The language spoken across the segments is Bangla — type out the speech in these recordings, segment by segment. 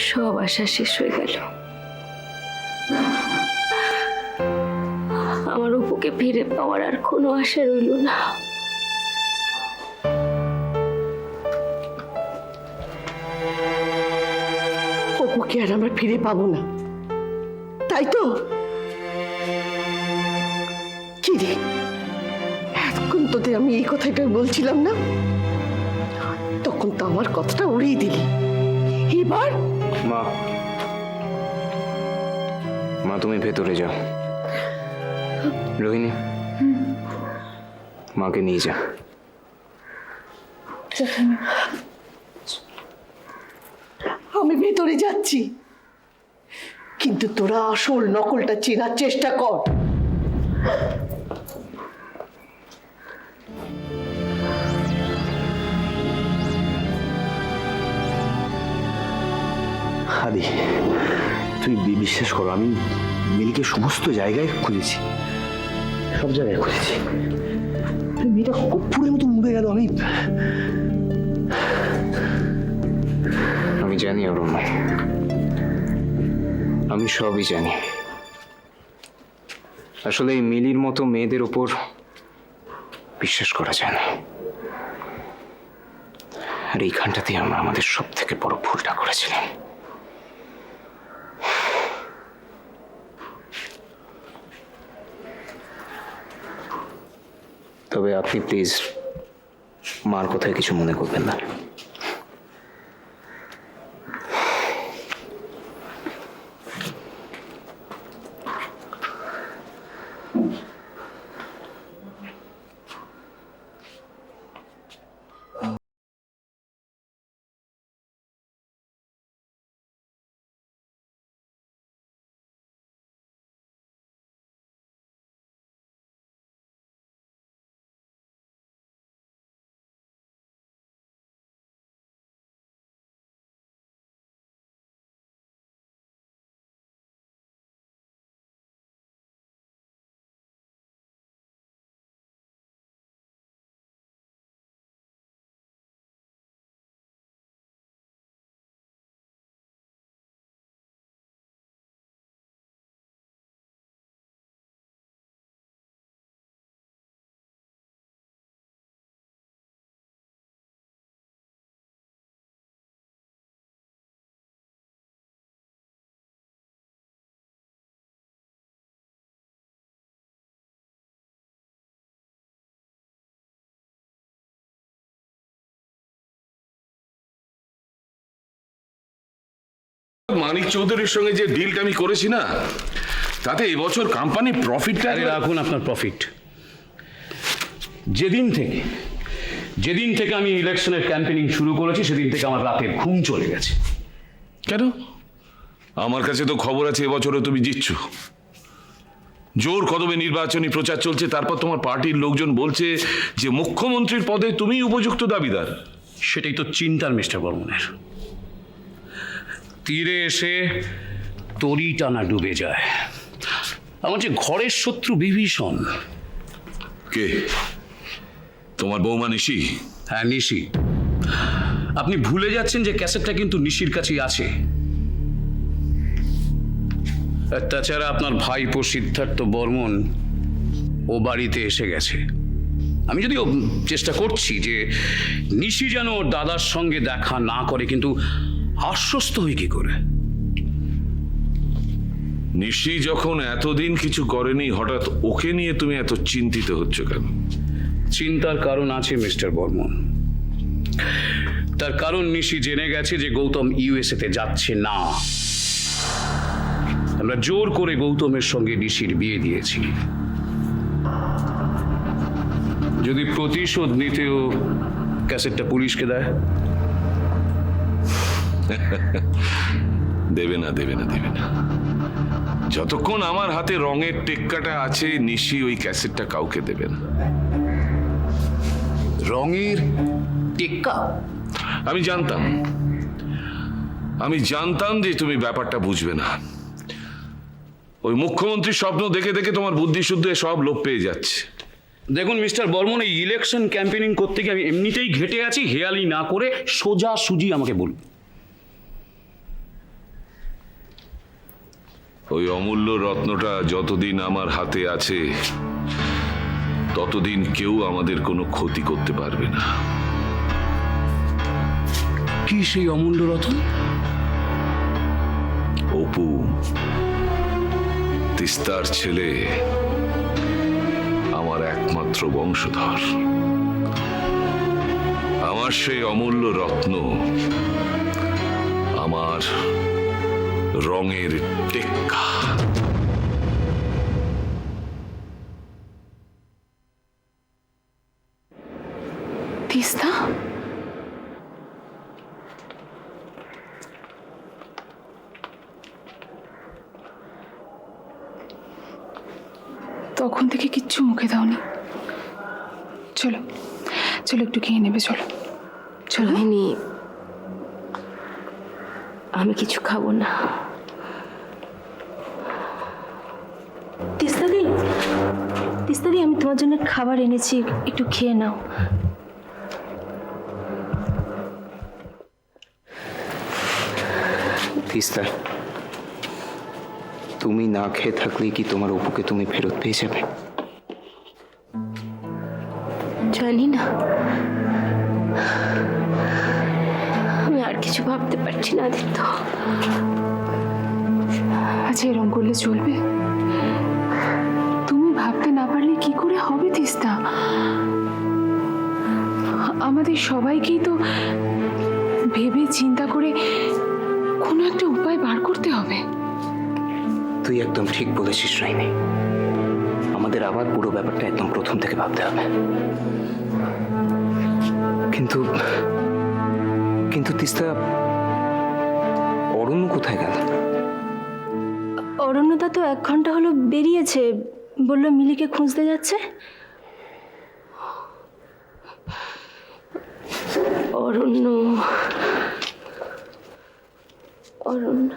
সব আশা শেষ হয়ে গেল। আমার অপুকে ফিরে পাওয়ার আর কোনো আশা রইল না। অপুকে আর আমরা ফিরে পাবো না, তাই তো? কি রে, এতক্ষণ তোদের আমি এই কথাটা বলছিলাম না? তখন তো আমার কথাটা উড়িয়ে দিলি। এবার মা, মা তুমি ভেতরে যাও। রোহিণী, মাকে নিয়ে যা। আমি ভেতরে যাচ্ছি, কিন্তু তোরা আসল নকলটা চেনার চেষ্টা কর। আদি, তুমি বিশ্বাস করো, আমি মিলিকে সমস্ত জায়গায় খুঁজেছি, সব জায়গায় খুঁজেছি। মেয়েটা কর্পূরের মতো মুড়ে গেল। আমি জানি অরুণ, আমি সবই জানি। আসলে এই মিলির মতো মেয়েদের ওপর বিশ্বাস করা যায় না, আর এইখানটাতে আমরা আমাদের সব থেকে বড় ভুলটা করেছিলাম। তবে আপনি প্লিজ মার কথায় কিছু মনে করবেন না। মানিক চৌধুরীর সঙ্গে যে ডিলটা আমি করেছি না, তাতে এবছর কোম্পানি প্রফিটটা। রাখুন আপনার প্রফিট। যেদিন থেকে আমি ইলেকশনের ক্যাম্পেনিং শুরু করেছি সেদিন থেকে আমার রাতের ঘুম চলে গেছে। কেন? আমার কাছে তো খবর আছে এবছরও তুমি জিতছো। জোর কদমে নির্বাচনী প্রচার চলছে, তারপর তোমার পার্টির লোকজন বলছে যে মুখ্যমন্ত্রীর পদে তুমিই উপযুক্ত দাবিদার। সেটাই তো চিন্তার মিস্টার বর্মনের। তীরে এসে তরি টানা ডুবে যায়। আমার যে ঘরের শত্রু বিভীষণ। কে? তোমার বৌমা নিশি? হ্যাঁ, নিশি। আপনি ভুলে যাচ্ছেন যে ক্যাসেটটা কিন্তু নিশির কাছেই আছে। তাছাড়া আপনার ভাইপো সিদ্ধার্থ বর্মন ও বাড়িতে এসে গেছে। আমি যদিও চেষ্টা করছি যে নিশি যেন ওর দাদার সঙ্গে দেখা না করে, কিন্তু আশ্বস্ত হই কি করে? নিশি যখন এতদিন কিছু করেনি, হঠাৎ ওকে নিয়ে তুমি এত চিন্তিত হচ্ছ কেন? চিন্তার কারণ আছে মিস্টার বর্মন। তার কারণ নিশি জেনে গেছে যে গৌতম ইউএসএতে যাচ্ছে না। আমরা জোর করে গৌতমের সঙ্গে নিশির বিয়ে দিয়েছি। যদি প্রতিশোধ নিতেও ক্যাসেটটা পুলিশকে দেয়। দেবে না, দেবে না, দেবে না। যতক্ষণ আমার হাতে রঙের টেক্কাটা আছে, নিশি ওই ক্যাসেটটা কাউকে দেবে না। রঙের টেক্কা? আমি জানতাম যে তুমি ব্যাপারটা বুঝবে না। ওই মুখ্যমন্ত্রীর স্বপ্ন দেখে দেখে তোমার বুদ্ধি শুদ্ধ সব লোপ পেয়ে যাচ্ছে। দেখুন মিস্টার বর্মন, এই ইলেকশন ক্যাম্পেনিং করতে গিয়ে আমি এমনিতেই ঘেটে আছি। হেয়ালি না করে সোজা সুজি আমাকে বলুন। ওই অমূল্য রত্নটা যতদিন আমার হাতে আছে ততদিন কেউ আমাদের কোনো ক্ষতি করতে পারবে না। কি সেই অমূল্য রতন? অপু, তিস্তার ছেলে, আমার একমাত্র বংশধর। আমার সেই অমূল্য রত্ন আমার রঙের টেক্কা। তিস্তা, তখন থেকে কিচ্ছু মুখে দাওনি। চলো চলো, একটু খেয়ে নেবে, চলো চলো। রোহিণী, আমি কিছু খাবো না। তিস্তাদি, তিস্তাদি, আমি তোমার জন্য খাবার এনেছি, একটু খেয়ে নাও। তিস্তা, তুমি না খেয়ে থাকলে কি তোমার অপুকে তুমি ফেরত পেয়ে যাবে? জানি না, আমি আর কিছু ভাবতে পারছি না আদিত্য। আচ্ছা, এরকম করলে চলবে? তুমি ভাবতে না পারলে কি করে হবে তিস্তা? আমাদের সবাইকেই তো ভেবে চিন্তা করে কোনো একটা উপায় বার করতে হবে। তুই একদম ঠিক বলেছিস রাইনি, আমাদের আবার পুরো ব্যাপারটা একদম প্রথম থেকে ভাবতে হবে। কিন্তু কিন্তু তিস্তা, অরণ্য কোথায় গেল? অরণ্যদা তো 1 ঘন্টা হলো বেরিয়েছে, বললো মিলিকে খুঁজতে যাচ্ছে। অরণ্য, অরণ্য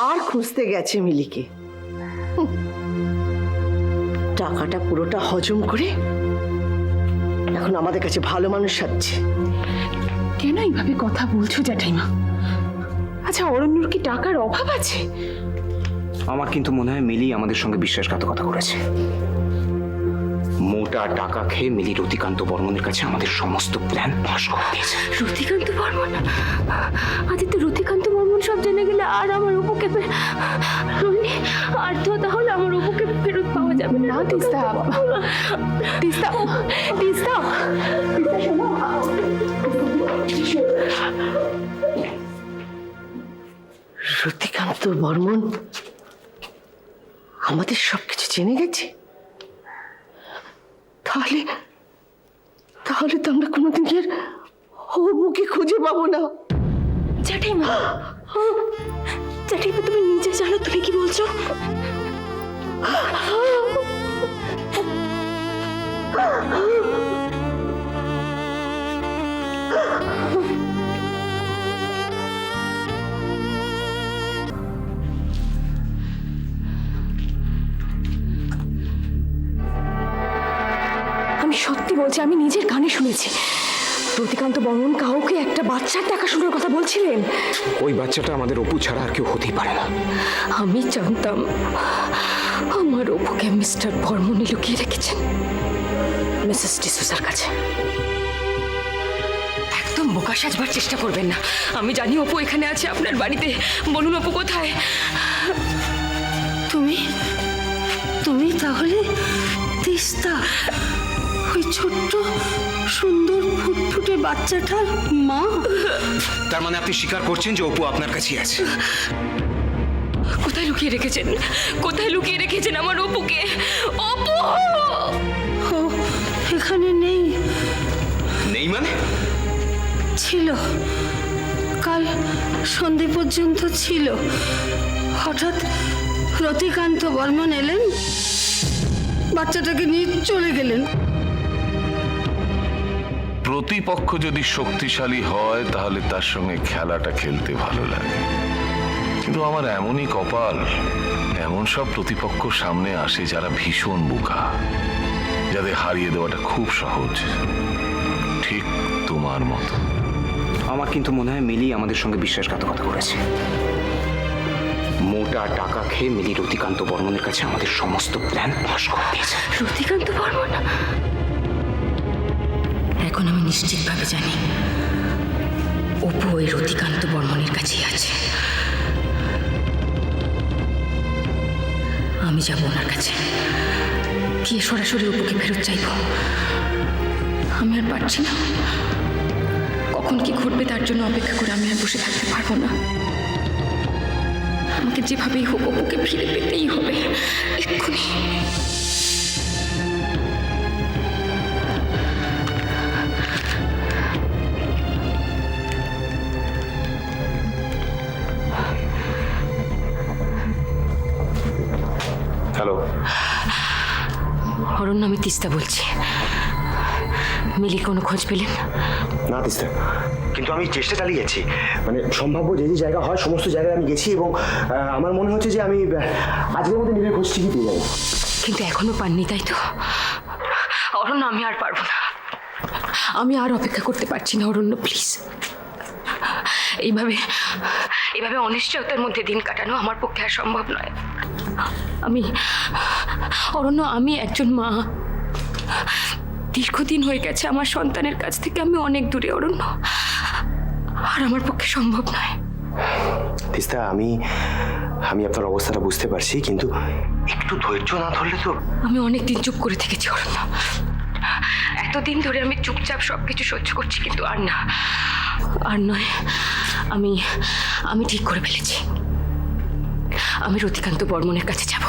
আর খুঁজতে গেছে মিলিকে। টাকাটা পুরোটা হজম করে এখন আমাদের কাছে ভালো মানুষ সাজছে। কেন এইভাবে কথা বলছো জ্যাঠাইমা? আচ্ছা, অরণ্যর কি টাকার অভাব আছে? আমার কিন্তু মনে হয় মিলি আমাদের সঙ্গে বিশ্বাসঘাতকতা করেছে। মোটা টাকা খেয়ে মিলি রতিকান্ত বর্মনের কাছে আমাদের সমস্ত প্ল্যান ফাঁস করে দিয়েছে। রতিকান্ত বর্মন? আদিত্য, রতিকান্ত বর্মন সব জেনে গেলে আর আমার অপুকে রোহিণী, আর তো তাহলে আমার অপুকে ফেরত পাওয়া যাবে না। তিস্তা, তিস্তা, তিস্তা, রতিকান্ত বর্মন আমাদের সবকিছু জেনে গেছে। তাহলে তাহলে তো আমরা কোনোদিন কি আর অপুকে খুঁজে পাবো না। জ্যাঠাইমা, জ্যাঠাইমা, তুমি নিজে জানো তুমি কি বলছো? আমি সত্যি বলছি, আমি নিজের কানে শুনেছি রতিকান্ত বর্মন কাউকে একটা বাচ্চার টাকা শোনার কথা বলছিলেন। ওই বাচ্চাটা আমাদের অপু ছাড়া আর কেউ হতেই পারে না। আমি জানতাম আমার অপুকে মিস্টার বর্মনই লুকিয়ে রেখেছেন মিসেস ডিসুজার কাছে। একদম বোকা সাজবার চেষ্টা করবেন না। আমি জানি অপু এখানে আছে আপনার বাড়িতে। বলুন অপু কোথায়? তুমি তুমি তাহলে তিস্তা, ওই ছোট্ট সুন্দর ফুটফুটে বাচ্চাটার মা? তার মানে আপনি স্বীকার করছেন যে অপু আপনার কাছেই আছে? কোথায় লুকিয়ে রেখেছেন? কোথায় লুকিয়ে রেখেছেন আমার অপুকে? অপু! ও এখানে নেই। নেই মানে? ছিল, কাল সন্ধে পর্যন্ত ছিল। হঠাৎ রতিকান্ত বর্মন এলেন, বাচ্চাটাকে নিয়ে চলে গেলেন। প্রতিপক্ষ যদি শক্তিশালী হয় তাহলে তার সঙ্গে খেলাটা খেলতে ভালো লাগে, কিন্তু আমার এমনই কপাল, এমন সব প্রতিপক্ষ সামনে আসে যারা ভীষণ বোকা, যাদের হারিয়ে দেওয়াটা খুব সহজ। ঠিক তোমার মতো। আমার কিন্তু মনে হয় মিলি আমাদের সঙ্গে বিশ্বাসঘাতকতা করেছে। মোটা টাকা খেয়ে মিলি রতিকান্ত বর্মনের কাছে আমাদের সমস্ত প্ল্যান ফাঁস করে দিয়েছে। রতিকান্ত বর্মন? এখন আমি নিশ্চিতভাবে জানি অপু ওই রতিকান্ত বর্মনের কাছেই আছে। আমি যাব ওনার কাছে, গিয়ে সরাসরি অপুকে ফেরত চাইব। আমি আর পারছি না, কখন কি ঘটবে তার জন্য অপেক্ষা করে আমি আর বসে থাকতে পারবো না। আমাকে যেভাবেই হোক অপুকে ফিরে পেতেই হবে এক্ষুনি। হ্যালো, অরণ্য, আমি তিস্তা বলছি। মিলির কোনো খোঁজ পেলেন? না তিস্তা, কিন্তু আমি চেষ্টা চালিয়ে যাচ্ছি। মানে সম্ভাব্য যে যে জায়গা হয় সমস্ত জায়গায় আমি গেছি এবং আমার মনে হচ্ছে যে আমি আজকের মধ্যে মিলের খোঁজ ঠিকই পেয়ে যাবো। কিন্তু এখনো পাননি, তাই তো? অরণ্য, আমি আর পারবো না, আমি আর অপেক্ষা করতে পারছি না। অরণ্য, প্লিজ, এইভাবে অনিশ্চয়তার মধ্যে দিন কাটানো আমার পক্ষে আর সম্ভব নয়। অরণ্য, আমি একজন মা। দীর্ঘদিন হয়ে গেছে আমার সন্তানের কাছ থেকে আমি অনেক দূরে। অরণ্য, আর আমার পক্ষে সম্ভব নয়। তিস্তা, আমি আপনার অবস্থাটা বুঝতে পারছি, কিন্তু একটু ধৈর্য না ধরলে তো। আমি অনেক দিন চুপ করে থেকেছি অরণ্য, এতদিন ধরে আমি চুপচাপ সবকিছু সহ্য করছি, কিন্তু আর নয়। আমি ঠিক করে ফেলেছি, আমি রতিকান্ত বর্মনের কাছে যাব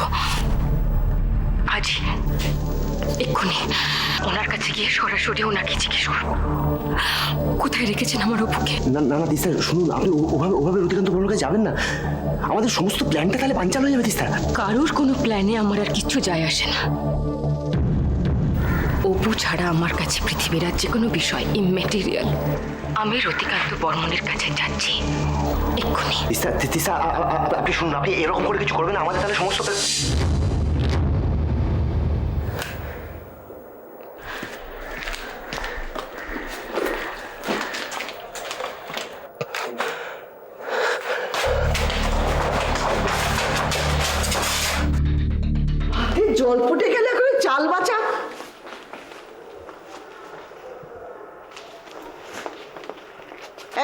আজই, এক্ষুনি। ওনার কাছে গিয়ে সরাসরি ওনাকে জিজ্ঞেস করবো কোথায় রেখেছেন আমার অপুকে। না না না তিস্তা, শুনুন, আপনি ওভাবে রতিকান্ত বর্মনের কাছে যাবেন না। আমাদের সমস্ত প্ল্যানটা তাহলে বানচাল হয়ে যাবে তিস্তা। কারোর কোনো প্ল্যানে আমার আর কিচ্ছু যায় আসে না। অপু ছাড়া আমার কাছে পৃথিবীর আর যে কোনো বিষয় ইম্যাটেরিয়াল। আমি রতিকান্ত বর্মনের কাছে যাচ্ছি এক্ষুনি। তিস্তা, আপনি শুনুন, আপনি এরকম করে কিছু করবেন না, আমাদের তাহলে সমস্ত। জল ফুটে গেলে করে চাল বাঁচা।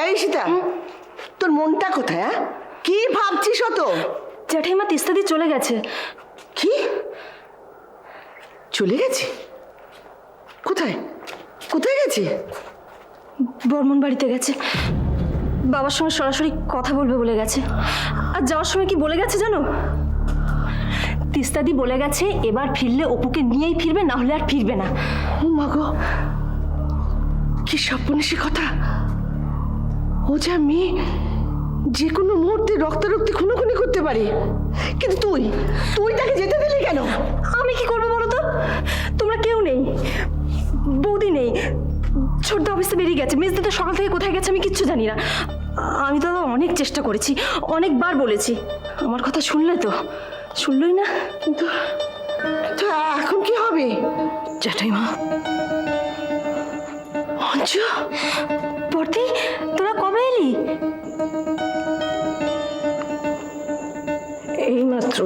এই সীতা, তোর মনটা কোথায়? হ্যাঁ, কি ভাবছিস অত? জ্যাঠাইমা তিস্তাদি চলে গেছে। কি চলে গেছে? কোথায় কোথায় গেছে? বর্মন বাড়িতে গেছে, বাবার সঙ্গে সরাসরি কথা বলবে বলে গেছে। আর যাওয়ার সময় কি বলে গেছে জানো? তিস্তাদি বলে গেছে এবার ফিরলে অপুকে নিয়েই ফিরবে, না হলে আর ফিরবে না। ও মা গো, কি স্বপ্নসী কথা! ও যা মেয়ে, যে কোনো মুহূর্তে রক্তারক্তি খুনোখুনি করতে পারে, কিন্তু তুই তাকে যেতে দিলি কেন? আমি কি করবো বলো তো? তোমরা কেউ নেই, বৌদি নেই, ছোট্ট অফিসে বেরিয়ে গেছে, মেজদি তো সকাল থেকে কোথায় গেছে আমি কিচ্ছু জানি না। আমি তো অনেক চেষ্টা করেছি, অনেকবার বলেছি, আমার কথা শুনলই না। কিন্তু এখন কি হবে? জ্যাঠাইমা, অঞ্জু, বর্দি, তোরা কবে এলি? এইমাত্র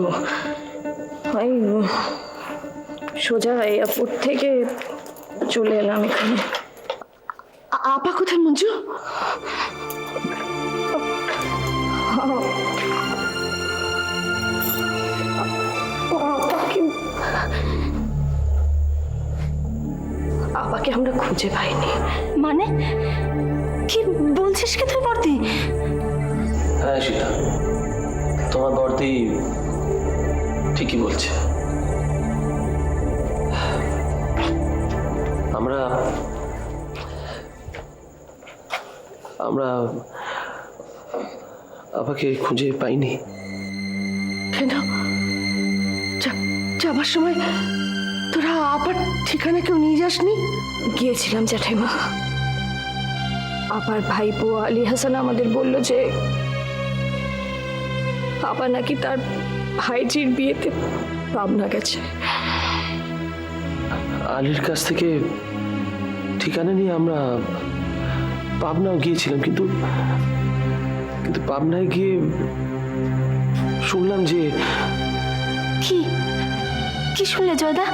সোজা এয়ারপোর্ট থেকে চলে এলাম এখানে। আপা কোথায় মঞ্জু? আপাকে আমরা খুঁজে পাইনি। মানে কি বলছিস কি তুই বর্দি? হ্যাঁ সীতা, তোমার বর্দি ঠিকই বলছে। আমরা আপাকে খুঁজে পাইনি। কেন? যাবার সময় তোরা আপার ঠিকানা কেউ নিয়ে যাসনি? গিয়েছিলাম জ্যাঠাইমা, আপার ভাইপো আলী হাসান আমাদের বলল যে আপা নাকি তার ভাইজির বিয়েতে পাবনা গেছে। আলীর কাছ থেকে ঠিকানা নিয়ে আমরা পাবনাও গিয়েছিলাম, কিন্তু পাবনায় গিয়ে শুনলাম যে কি কি শুনলে জয়দা?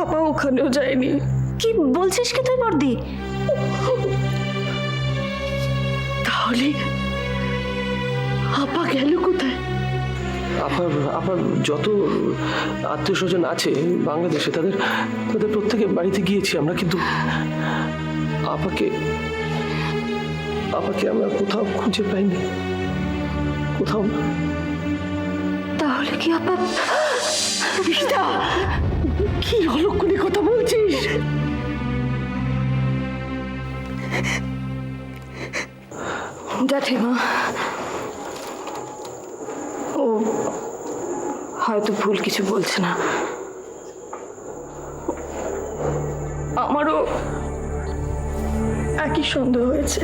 আপা ওখানেও যায়নি। কি বলছিস কি তুই বর্দি? তাহলে আপা গেল কোথায়? আপার যত আত্মীয় স্বজন আছে বাংলাদেশে তাদের তাদের প্রত্যেকের বাড়িতে গিয়েছি আমরা, কিন্তু আপাকে আমরা কোথাও খুঁজে পাইনি, কোথাও না। তাহলে কি আপা? বিষ্টা, কি অলক্ষণে কথা বলছিস? জেঠিমা, ও হয়তো ভুল কিছু বলছে না। আমারও একই সন্দেহ হয়েছে।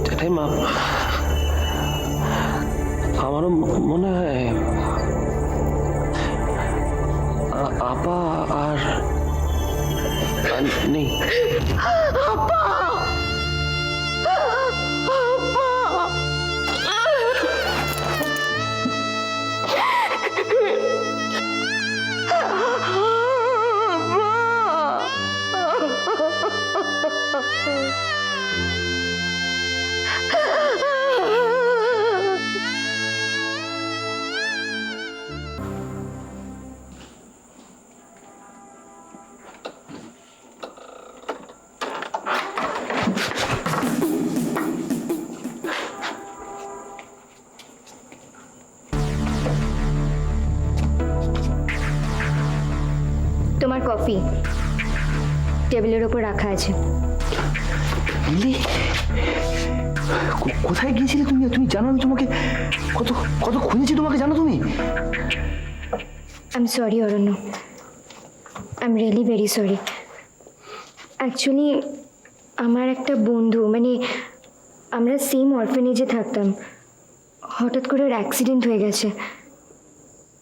জেঠাইমা, আমারও মনে হয় আপা আর নেই। তোমার কফি টেবিলের ওপর রাখা আছে। মিলি, কোথায় গিয়েছিলে তুমি? তুমি জানো আমি তোমাকে কত কত খুঁজেছি, তোমাকে জানো তুমি? I am sorry Aranya, I am really very sorry. Actually আমার একটা বন্ধু, মানে আমরা সেম অরফেনেজে থাকতাম, হঠাৎ করে ওর অ্যাক্সিডেন্ট হয়ে গেছে।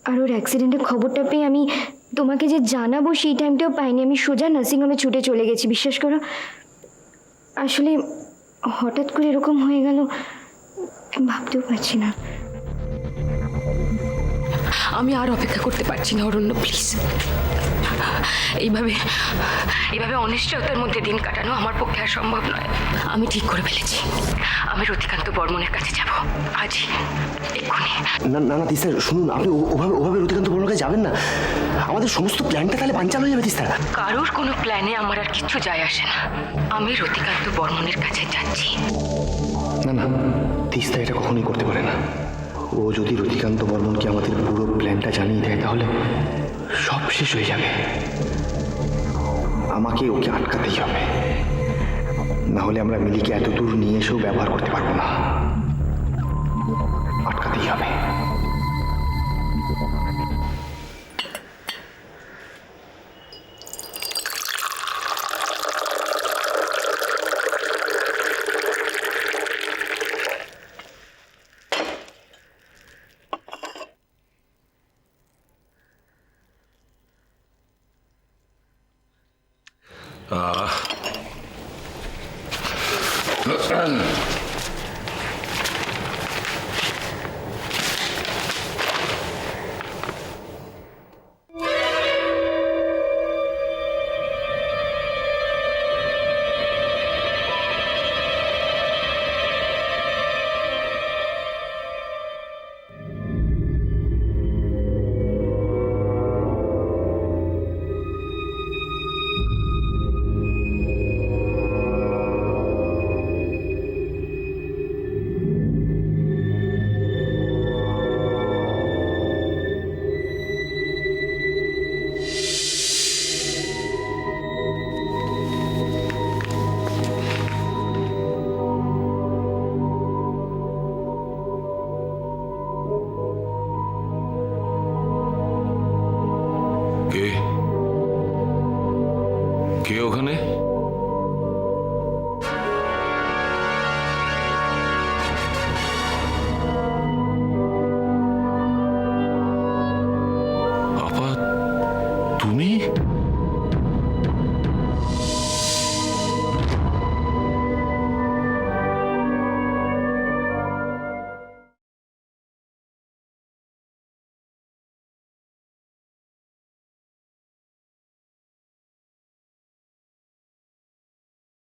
আর ওর অ্যাক্সিডেন্টের খবরটা পেয়ে আমি তোমাকে যে জানাবো সেই টাইমটাও পাইনি। আমি সোজা নার্সিংহোমে ছুটে চলে গেছি, বিশ্বাস করো। আসলে হঠাৎ করে এরকম হয়ে গেল, আমি ভাবতেও পারছি না। আমি আর অপেক্ষা করতে পারছি না অরণ্য, প্লিজ। এইভাবে অনিশ্চয়তার মধ্যে দিন কাটানো আমার পক্ষে আর সম্ভব নয়। আমি ঠিক করে ফেলেছি, আমি রতিকান্ত বর্মনের কাছে যাব আজই, এক্ষুনি। না না না তিস্তা, শুনুন, আপনি ওভাবে রতিকান্ত বর্মনের কাছে যাবেন না। আমাদের সমস্ত প্ল্যানটা তাহলে বানচাল হয়ে যাবে তিস্তা। কারোর কোনো প্ল্যানে আমার আর কিচ্ছু যায় আসে না। আমি রতিকান্ত বর্মনের কাছে যাচ্ছি। না না, তিস্তা এটা কখনোই করতে পারে না। ও যদি রতিকান্ত বর্মনকে আমাদের পুরো প্ল্যানটা জানিয়ে দেয় তাহলে সব শেষ হয়ে যাবে। আমাকে ওকে আটকাতেই হবে, না হলে আমরা মিলিকে এত দূর নিয়ে এসেও ব্যবহার করতে পারবো না। আটকাতেই হবে।